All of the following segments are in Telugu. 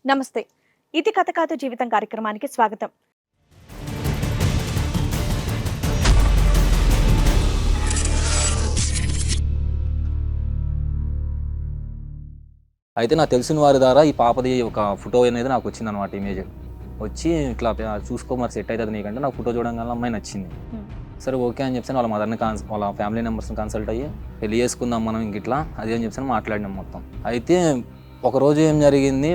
నమస్తే. ఇది కథ కాదు జీవితం కార్యక్రమానికి స్వాగతం. అయితే నాకు తెలిసిన వారి ద్వారా ఈ పాపది ఒక ఫోటో అనేది నాకు వచ్చిందనమాట. ఇమేజ్ వచ్చి ఇట్లా చూసుకో మరి సెట్ అవుతుంది నీకంటే నాకు ఫోటో చూడగానే అమ్మాయి నచ్చింది. సరే ఓకే అని చెప్పి వాళ్ళ మదర్ని వాళ్ళ ఫ్యామిలీ మెంబర్స్ని కన్సల్ట్ అయ్యి పెళ్లి చేసుకుందాం మనం ఇంక ఇట్లా అది అని చెప్పి మాట్లాడినాం మొత్తం. అయితే ఒకరోజు ఏం జరిగింది,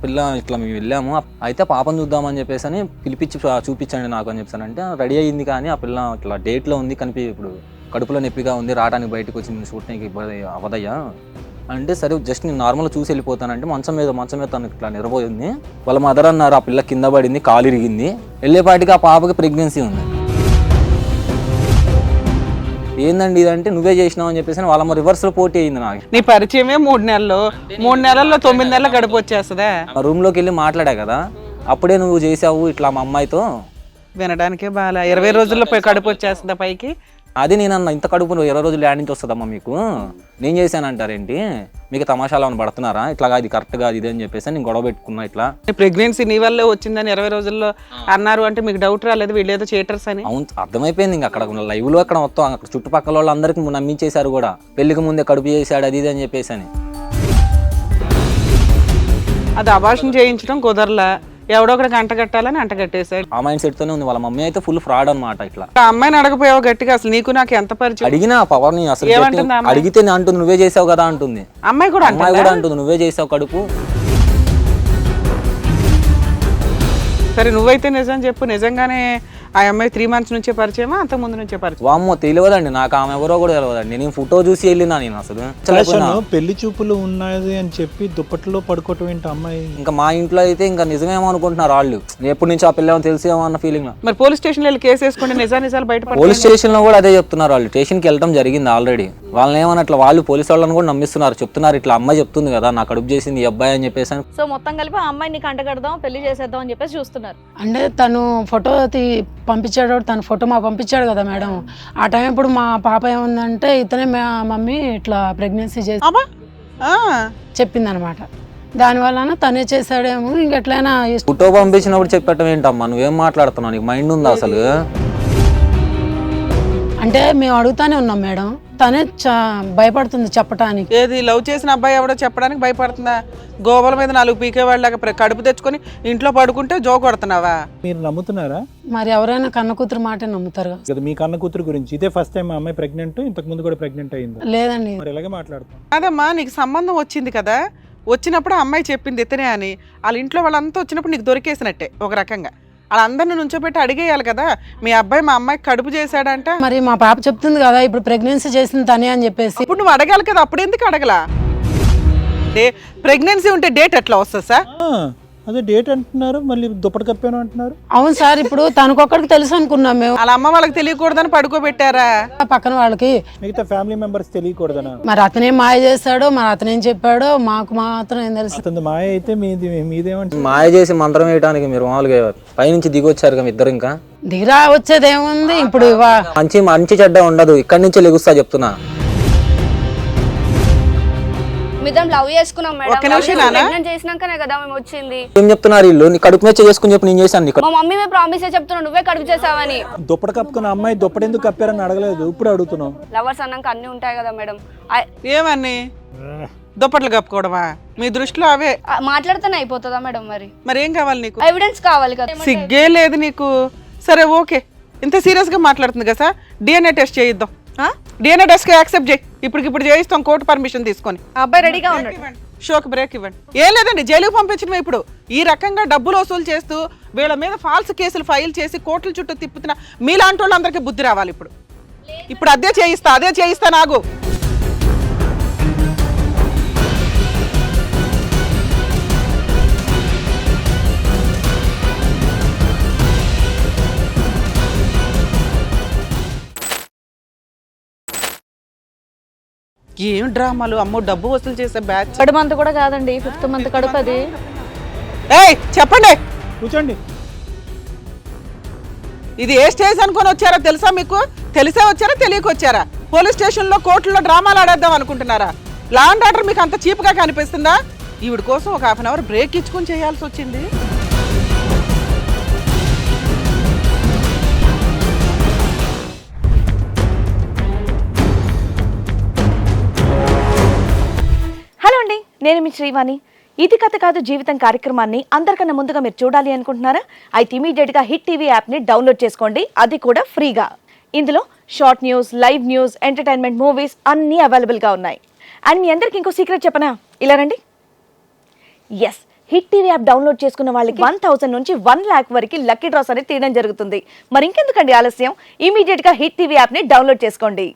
పిల్ల ఇట్లా మేము వెళ్ళాము. అయితే పాపను చూద్దామని చెప్పేసి అని పిలిపించి చూపించండి నాకు అని చెప్పాను. అంటే రెడీ అయ్యింది కానీ ఆ పిల్ల ఇట్లా డేట్లో ఉంది ఇప్పుడు కడుపులో నొప్పిగా ఉంది, రావడానికి బయటకు వచ్చింది, షూటింగ్కి అవదయ్యా అంటే సరే జస్ట్ నేను నార్మల్గా చూసి వెళ్ళిపోతానంటే మంచం మీద తను ఇట్లా నిరబోయింది. వాళ్ళ మదర్ అన్నారు ఆ పిల్ల కింద పడింది, కాలు ఇరిగింది, వెళ్ళేపాటికి ఆ పాపకి ప్రెగ్నెన్సీ ఉంది. ఏందండి ఇదంటే నువ్వే చేసినావు అని చెప్పేసి వాళ్ళ రివర్స్ లో పోటీ అయింది. నాకు నీ పరిచయమే 3 నెలల్లో 9 నెలల గడుపు వచ్చేస్తుందా? రూమ్ లోకి వెళ్ళి మాట్లాడా కదా, అప్పుడే నువ్వు చేసావు ఇట్లా మా అమ్మాయితో. వినడానికే బాగా 20 రోజుల్లో పోయి కడుపు వచ్చేస్తుందా పైకి? అది నేను అన్న ఇంత కడుపు 20 రోజులు యాడ్ నుంచి వస్తుందమ్మా మీకు, నేను చేశాను అంటారేంటి, మీకు తమాషాలు అని పడుతున్నారా, ఇట్లా ఇది కరెక్ట్ గా ఇది అని చెప్పేసి నేను గొడవ పెట్టుకున్నా. ఇట్లా ప్రెగ్నెన్సీ నీ వల్లే వచ్చిందని 20 రోజుల్లో అన్నారు అంటే మీకు డౌట్ రాలేదు వీళ్ళు ఏదో చేటర్స్ అని? అవును అర్థమైపోయింది. ఇంకా అక్కడ లైవ్ లో అక్కడ మొత్తం అక్కడ చుట్టుపక్కల వాళ్ళందరికీ నమ్మించేశారు కూడా, పెళ్లికి ముందే కడుపు చేశాడు అది ఇది అని చెప్పేసి అని. అది అబార్షన్ చేయించడం కుదరలా, ఎవడో ఒకటి అంటగట్టాలని అంటగట్టేశాడు. ఆ మైండ్ సెట్ తోనే ఉంది. వాళ్ళ మమ్మీ అయితే ఫుల్ ఫ్రాడ్ అనమాట. ఇట్లా ఆ అమ్మాయిని అడగపోయావు గట్టిగా, అసలు నీకు నాకు ఎంత పరిచయం? అడిగినా పవర్ ని అసలు అడిగితే అంటుంది నువ్వే చేసావు కదా అంటుంది. అమ్మాయి కూడా అంటుంది నువ్వే చేసావు కడుపు. సరే నువ్వైతే నిజం చెప్పు, నిజంగానే ఆ అమ్మాయి 3 months నుంచే పరిచయమా అంత ముందు నుంచే పరిచయం? వామ్మో తెలియదండి నాకు, ఆమె ఎవరో కూడా తెలియదండి. నేను ఫోటో చూసి వెళ్ళినా నేను అసలు పెళ్లి చూపులు ఉన్నాయి అని చెప్పి దుప్పట్లో పడుకోవటం ఏంటి అమ్మాయి? ఇంకా మా ఇంట్లో అయితే ఇంకా నిజమేమో అనుకుంటున్నారు వాళ్ళు, ఎప్పటి నుంచి ఆ పిల్ల తెలిసేమో అన్న ఫీలింగ్. మరి పోలీస్ స్టేషన్ వెళ్ళి కేసు వేసుకుంటే నిజాలు బయట పోలీస్ స్టేషన్ లో కూడా అదే చెప్తున్నారు. వాళ్ళు స్టేషన్కి వెళ్ళడం జరిగింది ఆల్రెడీ. వాళ్ళని ఏమన్నట్లు వాళ్ళు పోలీసు వాళ్ళని కూడా నమ్మిస్తున్నారు, చెప్తున్నారు ఇట్లా అమ్మాయి చెప్తుంది కదా నా కడుపు చేసింది ఈ అబ్బాయి అని చెప్పేసి. సో మొత్తం కలిపి ఆ అమ్మాయిని కంటగడదాం పెళ్లి చేసేద్దాం అని చెప్పేసి చూస్తున్నారు. అంటే తను ఫోటో పంపించాడు, తన ఫోటో మాకు పంపించాడు కదా మేడం. ఆ టైం ఇప్పుడు మా పాప ఏముందంటే ఇతనే మా మమ్మీ ఇట్లా ప్రెగ్నెన్సీ చేసి చెప్పింది అనమాట. దానివల్ల తనే చేశాడేమో ఇంకెట్లయినా. ఫోటో పంపించినప్పుడు చెప్పటం ఏంటమ్మా, నువ్వేం మాట్లాడుతున్నావు, నీకు మైండ్ ఉందా అసలు? అంటే మేము అడుగుతానే ఉన్నాం మేడం, తనే భయపడుతుంది చెప్పడానికి. ఏది లవ్ చేసిన అబ్బాయి ఎవడో చెప్పడానికి భయపడుతుందా? గోబల మీద 4 పీకేవాళ్ళగా కడుపు తెచ్చుకొని ఇంట్లో పడుకుంటే జో కొడుతున్నావా? మీరు నమ్ముతున్నారా? మరి ఎవరైనా కన్న కూతురు మాట నమ్ముతారు కదా. మీ కన్న కూతురు గురించి ఇదే ఫస్ట్ టైం అమ్మాయి ప్రెగ్నెంట్, ఇంతకు ముందు కూడా ప్రెగ్నెంట్ అయింది? లేదండి. మరి ఇలాగే మాట్లాడుతాం. అదమ్మా నీకు సంబంధం వచ్చింది కదా, వచ్చినప్పుడు అమ్మాయి చెప్పింది ఇతనే అని, వాళ్ళ ఇంట్లో వాళ్ళంతా వచ్చినప్పుడు నీకు దొరికేసినట్టే ఒక రకంగా. వాళ్ళందరిని నుంచోబెట్టి అడిగేయాలి కదా, మీ అబ్బాయి మా అమ్మాయికి కడుపు చేశాడంట. మరి మా పాప చెప్తుంది కదా ఇప్పుడు ప్రెగ్నెన్సీ చేసింది తనే అని చెప్పేసి. ఇప్పుడు నువ్వు అడగాలి కదా, అప్పుడు ఎందుకు అడగలా? ప్రెగ్నెన్సీ ఉంటే డేట్ ఎట్లా వస్తుంది సార్? అదే డేట్ అంటున్నారు, మళ్ళీ దుప్పటి కప్పాను అంటున్నారు. అవును సార్, ఇప్పుడు తనకొక్కడికి తెలుసు అనుకున్నాం మేము. వాళ్ళ అమ్మ వాళ్ళకి తెలియకూడదని పడుకోబెట్టారా? పక్కన వాళ్ళకి మిగతా ఫ్యామిలీ మెంబర్స్ తెలియకూడదనా? మరి అతనేం మాయ చేస్తాడో, మరి అతనేం చెప్పాడో మాకు మాత్రం ఏం తెలుసు. అతను మాయ అయితే మీదేమంటే మాయ చేసి మంత్రం వేయడానికి మీరు మామూలుగా పైనుంచి దిగి వచ్చారు కదా ఇద్దరు. ఇంకా దిగిరా వచ్చేది ఏముంది ఇప్పుడు? మంచి చెడ్డ ఉండదు, ఇక్కడి నుంచి లెగుస్తా చెప్తున్నా. మిద్దం లవ్ చేసుకున్నాం మేడం. ఒక్క నిమిషం నాన్న, ప్రెగ్నెంట్ చేసినాకనే కదా మేము వచ్చింది. ఏం చెప్తున్నారు వీళ్ళు? నీ కడుపు మీద చేసుకుని చెప్పి నేను చేశాను. మా మమ్మీ మేము ప్రామిస్ చెప్తున్నావు నువ్వే కడుపు చేసావని. దుప్పటి కప్పుకున్న అమ్మాయి దుప్పటి ఎందుకు కప్పారని అడగలేదు, ఇప్పుడు అడుగుతున్నాం. లవర్స్ అన్నాక అన్ని ఉంటాయి కదా మేడం. ఏమని దుప్పట్లు కప్పుకోవడమా? మీ దృష్టిలో అవే మాట్లాడితేనే అయిపోతుందా మేడం? మరి ఏం కావాలి నీకు? ఎవిడెన్స్ కావాలి కదా. సిగ్గే లేదు నీకు. సరే ఓకే, ఇంత సీరియస్ గా మాట్లాడుతుంది కదా సార్, DNA టెస్ట్ చేయిద్దాం. DNA టెస్ట్ యాక్సెప్ట్ చేయి, ఇప్పుడు చేయిస్తాం కోర్టు పర్మిషన్ తీసుకొని. అబ్బాయి రెడీగా ఉన్నాడు. షోకి బ్రేక్ ఇవ్వండి. ఏం లేదండి, జైలుకి పంపించడం. ఇప్పుడు ఈ రకంగా డబ్బులు వసూలు చేస్తూ వీళ్ళ మీద ఫాల్స్ కేసులు ఫైల్ చేసి కోర్టుల చుట్టూ తిప్పుతున్న మీలాంటి వాళ్ళందరికీ బుద్ధి రావాలి. ఇప్పుడు అదే చేయిస్తా నాకు. ఏం డ్రామాలు అమ్మో, డబ్బు వసూలు చేసే బ్యాచ్. 3rd month కూడా కాదండి, 5th month కడుపు అది. చెప్పండి, కూర్చోండి. ఇది ఏ స్టేజ్ అనుకొని వచ్చారో తెలుసా మీకు? తెలిసే వచ్చారా తెలియక వచ్చారా? పోలీస్ స్టేషన్లో కోర్టులో డ్రామాలు ఆడేద్దాం అనుకుంటున్నారా? లా అండ్ ఆర్డర్ మీకు అంత చీప్గా కనిపిస్తుందా? ఈవిడ కోసం ఒక 1/2 అవర్ బ్రేక్ ఇచ్చుకొని చేయాల్సి వచ్చింది. హలో అండి, నేను మీ శ్రీవాణి. ఇది కథ కాదు జీవితం కార్యక్రమాన్ని అందరికన్నా ముందుగా మీరు చూడాలి అనుకుంటున్నారా? అయితే ఇమీడియట్గా హిట్ టీవీ యాప్ని డౌన్లోడ్ చేసుకోండి, అది కూడా ఫ్రీగా. ఇందులో short news, live news, entertainment, movies అన్నీ అవైలబుల్గా ఉన్నాయి. అండ్ మీ అందరికి ఇంకో సీక్రెట్ చెప్పనా? ఇలా రండి. Yes, hit TV app download చేసుకున్న వాళ్ళకి 1000 నుంచి 1 lakh వరకు లక్కీ డ్రాస్ అనేది తీయడం జరుగుతుంది. మరి ఇంకెందుకండి ఆలస్యం, ఇమీడియట్గా హిట్ టీవీ యాప్ని డౌన్లోడ్ చేసుకోండి.